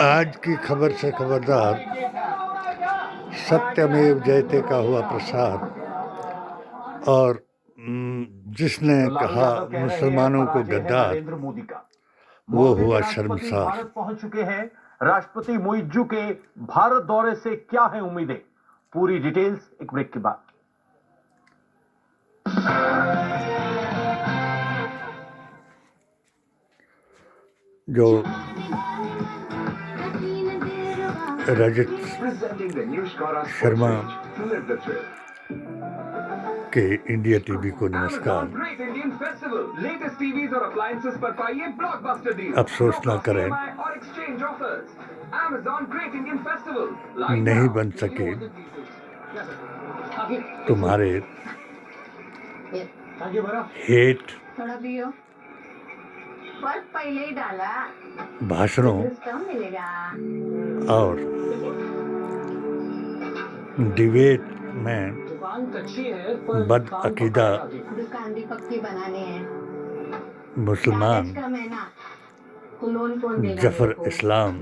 आज की खबर से खबरदार, सत्यमेव जयते का हुआ प्रसार और जिसने कहा मुसलमानों को गद्दार, नरेंद्र मोदी का वो मोदी हुआ राष्ट्रपति शर्मसार। भारत पहुंच चुके हैं। राष्ट्रपति मुइज्जू के भारत दौरे से क्या है उम्मीदें, पूरी डिटेल्स एक ब्रेक के बाद। जो रजत शर्मा के इंडिया टीवी को नमस्कार। अफसोस ना करें, नहीं बन सके तुम्हारे हेट थोड़ा पियो, फर्क पहले ही डाला, भाषणों कम मिलेगा। और डिबेट में बद अकीदा दुकान भी पक्की बनाने हैं। मुसलमान का महीना तो लोन कौन देगा? जफर इस्लाम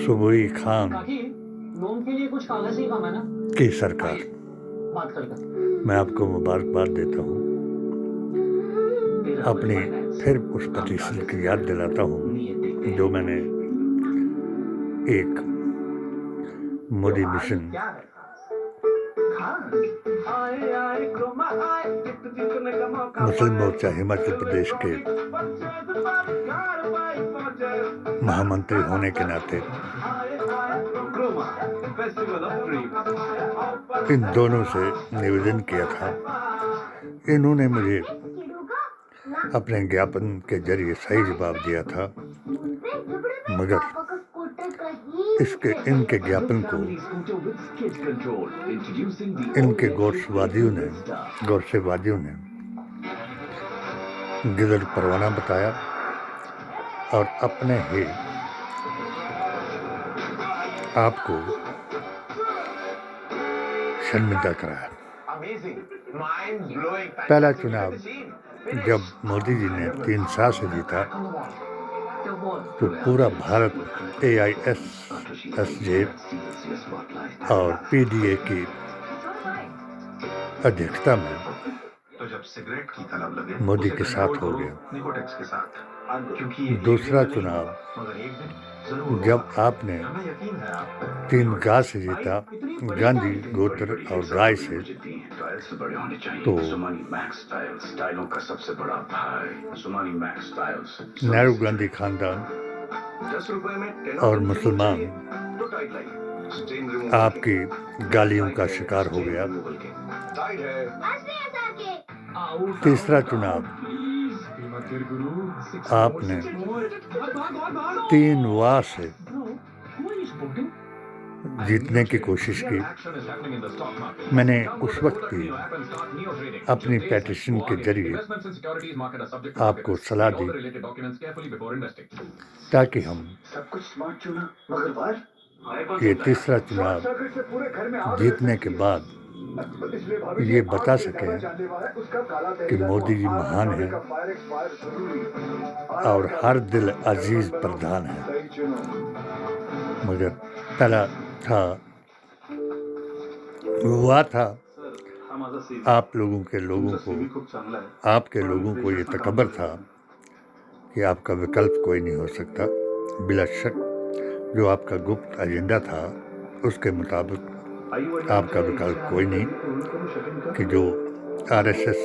सुबुई खान लोन के लिए कुछ कागज ही काम है ना की सरकार, बात करके। मैं आपको मुबारकबाद देता हूँ। अपनी फिर उस पोजीशन की याद दिलाता हूँ जो मैंने एक मोदी मिशन मुस्लिम मोर्चा हिमाचल प्रदेश के महामंत्री होने के नाते इन दोनों से निवेदन किया था। इन्होंने मुझे अपने ज्ञापन के जरिए सही जवाब दिया था, मगर इनके ज्ञापन को इनके गौरसेवादियों ने गिदड़ परवाना बताया और अपने ही आपको शर्मिंदा कराया। पहला चुनाव जब मोदी जी ने 3 साल से जीता तो पूरा भारत AISSJ और PDA की अध्यक्षता में मोदी के साथ हो गया। दूसरा चुनाव जब आपने 3 गाय से जीता, गांधी, गोत्र और गाय से, तो नेहरू गांधी खानदान और मुसलमान आपकी गालियों का शिकार हो गया। तीसरा चुनाव आपने 3 वार से जीतने की कोशिश की। मैंने उस वक्त भी अपनी पेटिशन के जरिए आपको सलाह दी ताकि हम ये तीसरा चुनाव जीतने के बाद ये बता सकें कि मोदी जी महान हैं और हर दिल अजीज प्रधान है। मगर पहला हुआ था आप लोगों को आपके लोगों को ये तकबर था कि आपका विकल्प कोई नहीं हो सकता। बिला शक जो आपका गुप्त एजेंडा था उसके मुताबिक आपका विकल्प कोई नहीं कि जो RSS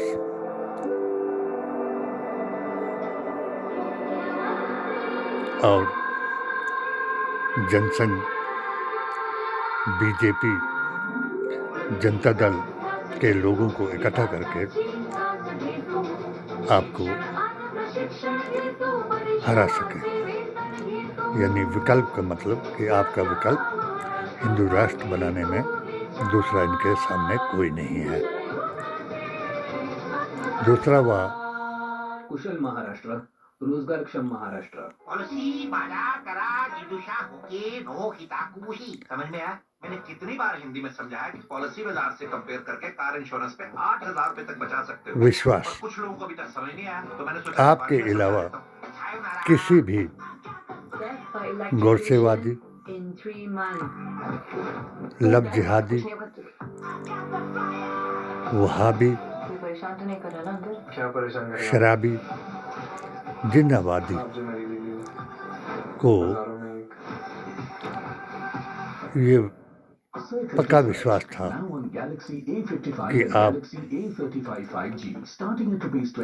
और जनसंघ, BJP, जनता दल के लोगों को इकट्ठा करके आपको हरा सके। यानी विकल्प का मतलब कि आपका विकल्प हिंदू राष्ट्र बनाने में दूसरा इनके सामने कोई नहीं है। दूसरा हुआ कुशल महाराष्ट्र, रोजगारक्षम महाराष्ट्र। पॉलिसी बाजार करार विदुषा हुके नो हिताकुही। समझ में आया? मैंने कितनी बार हिंदी में समझाया कि पॉलिसी बाजार से कंपेयर करके कार इंश्योरेंस पे 8,000 रुपए तक बचा सकते हो। विश्वास। कुछ लोगों को अभी तक समझ नहीं आया, तो मैंने सोचा आपके अलावा किसी भी गौरसेवादी, लव जिहादी, वहाबी, परेशान तो नहीं कर रहा ना अंकल? क्या परेशान कर रहे हैं शराबी, जिन्नावादी आप जो मेरी बीवी हो, को हजारों में एक। ये पक्का विश्वास था कि आप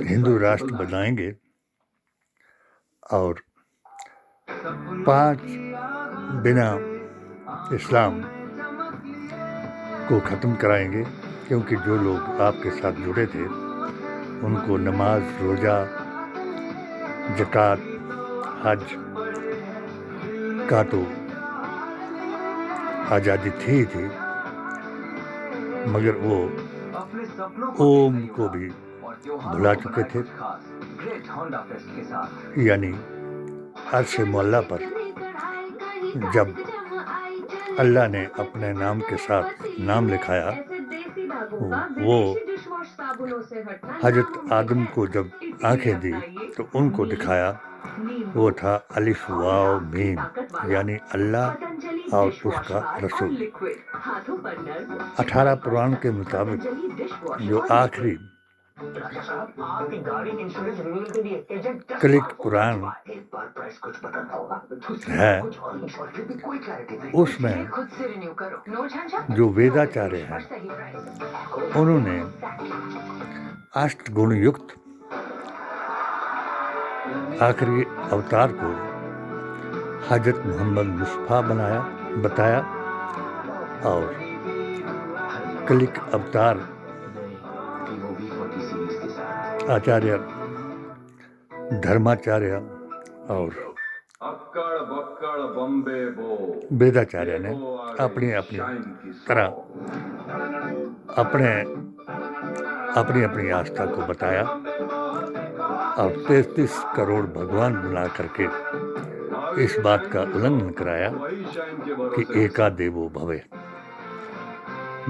हिंदू राष्ट्र बनाएंगे और 5 बिना इस्लाम को ख़त्म कराएंगे, क्योंकि जो लोग आपके साथ जुड़े थे उनको नमाज, रोज़ा, ज़कात, हज का तो आज़ादी थी ही थी, मगर वो ओम को भी भुला चुके थे। यानी अर्श मौला पर जब अल्लाह ने अपने नाम के साथ नाम लिखाया, वो हजरत आदम को जब आंखें दी तो उनको दिखाया, वो था अलिफ वाव मीम, यानी अल्लाह और उसका रसूल। 18 पुराण के मुताबिक जो आखिरी क्लिक कुरान है, उसमें जो वेदाचार्य हैं उन्होंने अष्टगुण युक्त आखिरी अवतार को हजरत मोहम्मद मुस्तफा बताया और कलिक अवतार आचार्य धर्माचार्य और वेदाचार्य ने अपनी अपनी तरह अपनी आस्था को बताया और 33 करोड़ भगवान बना करके इस बात का उल्लंघन कराया कि एका देवो भवे।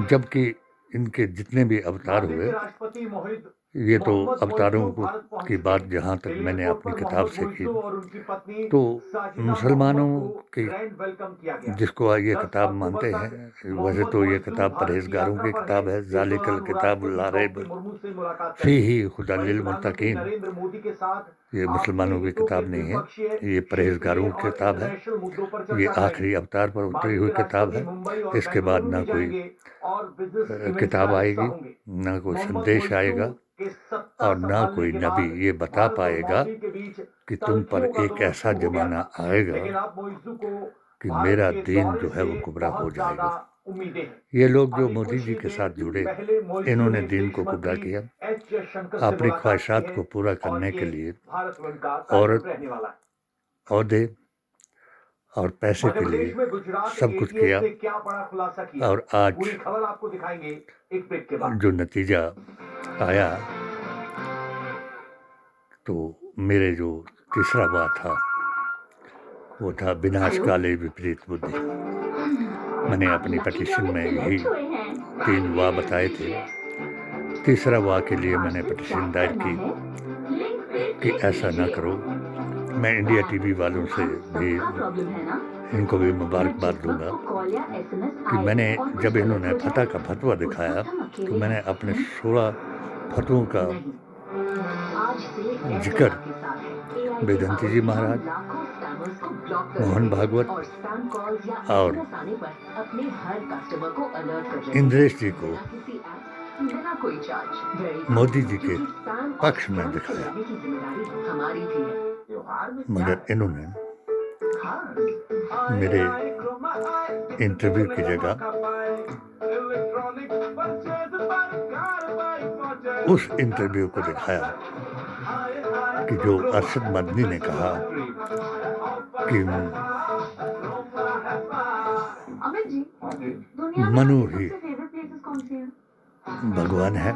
जबकि इनके जितने भी अवतार हुए, ये तो अवतारों की बात जहाँ तक मैंने अपनी किताब से की, तो मुसलमानों की जिसको ये किताब मानते हैं, वैसे तो ये किताब परहेजगारों की किताब है, ज़ालिकल किताबुल ला रैब फीही हुदल लिल मुत्तकीन। ये मुसलमानों की किताब नहीं है, ये परहेजगारों की किताब है। ये आखिरी अवतार पर उतरी हुई किताब है। इसके बाद ना कोई किताब आएगी, ना कोई संदेश आएगा और ना कोई नबी ये बता पाएगा कि तुम पर एक ऐसा जमाना आएगा कि मेरा दीन जो है वो कुबरा हो जाएगा। ये लोग जो मोदी जी के साथ जुड़े, इन्होंने दीन को कुबरा किया। अपनी ख्वाहिशात को पूरा करने के लिए औरत, औहदे और पैसे के लिए सब कुछ किया और आज जो नतीजा आया, तो मेरे जो तीसरा वाह था वो था विनाश काले विपरीत बुद्धि। मैंने अपनी पिटीशन में यही 3 वाह बताए थे। तीसरा वाह के लिए मैंने पिटीशन दायर की कि ऐसा ना करो। मैं इंडिया टीवी वालों से भी इनको भी मुबारकबाद दूंगा कि मैंने जब इन्होंने फतह का फतवा दिखाया तो मैंने अपने 16 फतवों का जिक्र वेदांती जी महाराज, मोहन भागवत और इंद्रेश जी को मोदी जी के पक्ष में दिखाया, मगर इन्होंने मेरे इंटरव्यू की जगह उस इंटरव्यू को दिखाया कि जो अरशद मदनी ने कहा कि मनु ही भगवान है,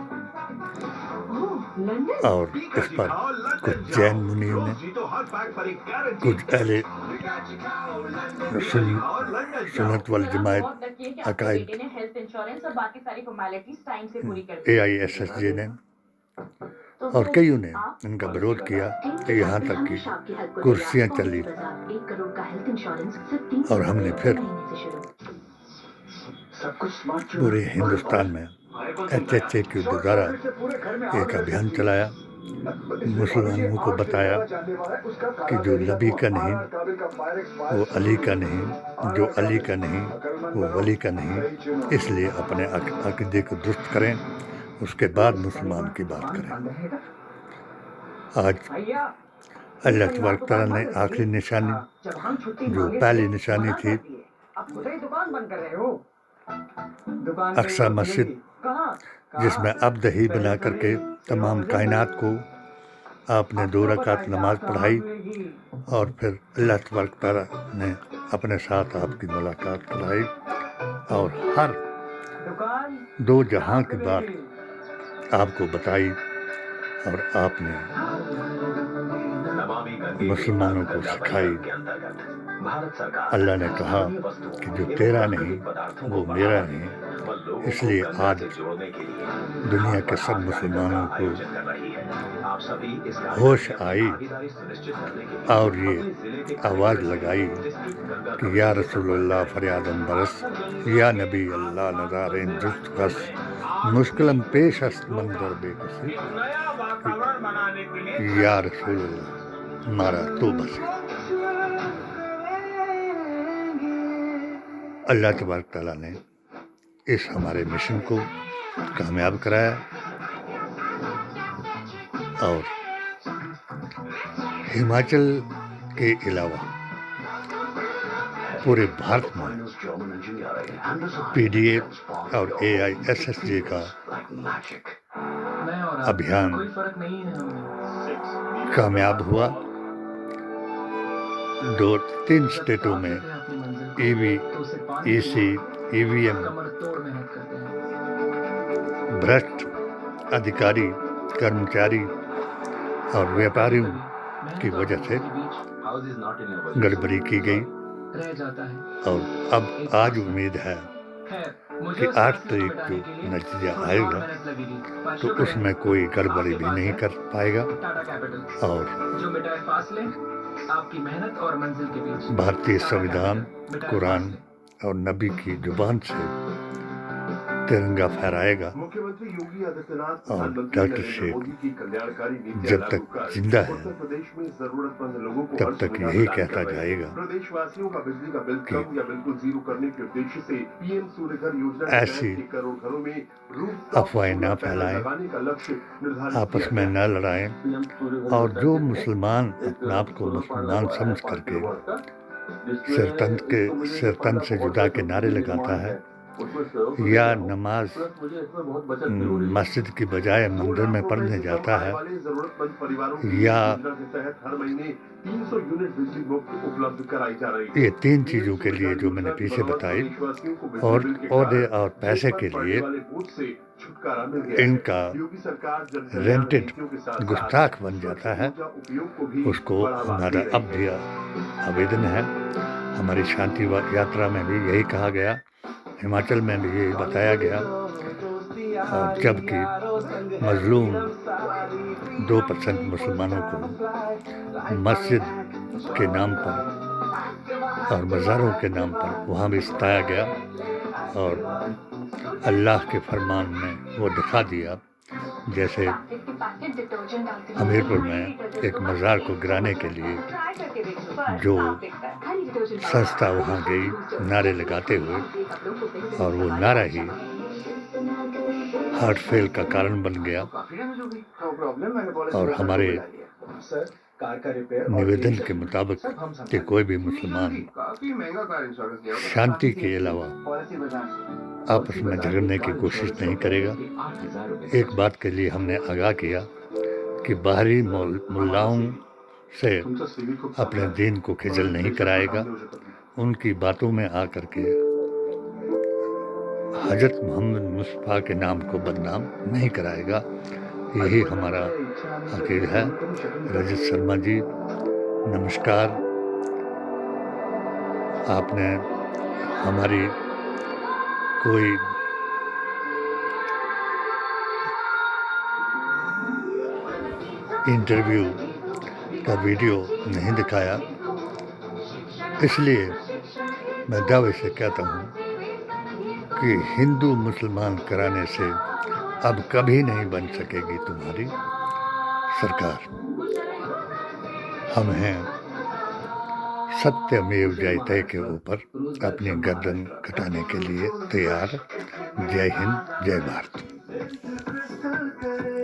और इस पर कुछ जैन मुनियों ने, कुछ अहले सुन्नत वल जमात अकायद AISSJ ने तो और फिर कईयों ने आप इनका विरोध किया टीम कि यहाँ तक कि हमेशा आपकी हेल्प को कुर्सियाँ तैयार। चली 1 करोड़ का हेल्थ इंश्योरेंस सिर्फ 3 और हमने फिर महीने से शुरू। सब कुछ स्मार्ट पूरे हिंदुस्तान में HHA के द्वारा एक अभियान चलाया, मुसलमानों को बताया कि जो नबी का नहीं वो अली का नहीं, जो अली का नहीं वो वली का नहीं, इसलिए अपने अकीदे को दुरुस्त करें, उसके बाद मुसलमान की बात करें। आज अल्लाह तबारक तआला ने आखिरी निशानी, जो पहली निशानी थी, अक्सा मस्जिद, जिसमें अब दही बना करके तमाम कायनात को आपने 2 रकात नमाज पढ़ाई और फिर अल्लाह तबारक तआला ने अपने साथ आपकी मुलाकात कराई और हर 2 जहां की बात आपको बताई और आपने मुसलमानों को सिखाई। अल्लाह ने कहा कि जो तेरा नहीं वो मेरा नहीं, इसलिए आज दुनिया के सब मुसलमानों को होश आई और ये आवाज़ लगाई कि या रसूलुल्लाह फरियादम बरस, या नबी अल्लाह नज़ारें जुस्त कस, मुश्किलम पेश अस्त मंदर बेकसी, या रसूलुल्लाह मारा तो बस। अल्लाह तबारक तआला ने इस हमारे मिशन को कामयाब कराया और हिमाचल के अलावा पूरे भारत में PDA और AISSJ का अभियान कामयाब हुआ। 2-3 स्टेटों में EV, EC, EVM भ्रष्ट अधिकारी, कर्मचारी और व्यापारियों की वजह से गड़बड़ी की गई और अब आज उम्मीद है कि 8 तारीख को नतीजा आएगा तो उसमें कोई गड़बड़ी भी नहीं कर पाएगा और भारतीय संविधान, कुरान और नबी की जुबान से तिरंगा फहराएगा। मुख्यमंत्री योगी आदित्यनाथ और प्रधानमंत्री डॉक्टर नरेंद्र शेख मोदी की कल्याणकारी नीतियां जब लागू तक कर जिंदा है उत्तर प्रदेश में जरूरतमंद लोगों को तब हर तक सुविधा यही प्रदान कहता कर रहे हैं। जाएगा प्रदेशवासियों का बिजली का बिल कि कम या बिल्कुल जीरो करने के उद्देश्य से PM सूर्यघर योजना के ऐसी तहत 1 करोड़ घरों में रूफटॉप अफवाहें न सोलर पैनल फैलाएं, लगाने का लक्ष्य निर्धारित आपस किया में गया न लड़ाएं और जो मुसलमान अपने आप को मुसलमान समझ करके सिरतन से जुदा के नारे लगाता है या नमाज मस्जिद की बजाय मंदिर में पढ़ने जाता है या ये 3 चीज़ों के लिए जो मैंने पीछे बताई और ओहदे और पैसे के लिए इनका रेंटेड गुस्ताख बन जाता है, उसको हमारा अब भी आवेदन है। हमारी शांति यात्रा में भी यही कहा गया, हिमाचल में भी यही बताया गया और जबकि मजलूम 2% मुसलमानों को मस्जिद के नाम पर और मज़ारों के नाम पर वहाँ भी सताया गया और अल्लाह के फरमान में वो दिखा दिया जैसे हमीरपुर में एक मज़ार को गिराने के लिए जो संस्था वहाँ गई नारे लगाते हुए और वो नारा ही हार्ट फेल का कारण बन गया और हमारे निवेदन के मुताबिक कि कोई भी मुसलमान शांति के अलावा आपस में झगड़ने की कोशिश नहीं करेगा। एक बात के लिए हमने आगाह किया कि बाहरी मुल्लाओं से अपने दीन को खिजल नहीं कराएगा, उनकी बातों में आकर के हजरत मोहम्मद मुस्तफ़ा के नाम को बदनाम नहीं कराएगा। यही हमारा अकीद है। रजत शर्मा जी नमस्कार, आपने हमारी कोई इंटरव्यू का वीडियो नहीं दिखाया, इसलिए मैं दावे से कहता हूँ कि हिंदू मुसलमान कराने से अब कभी नहीं बन सकेगी तुम्हारी सरकार। हम हैं सत्यमेव जयते के ऊपर अपनी गर्दन कटाने के लिए तैयार। जय हिंद, जय भारत।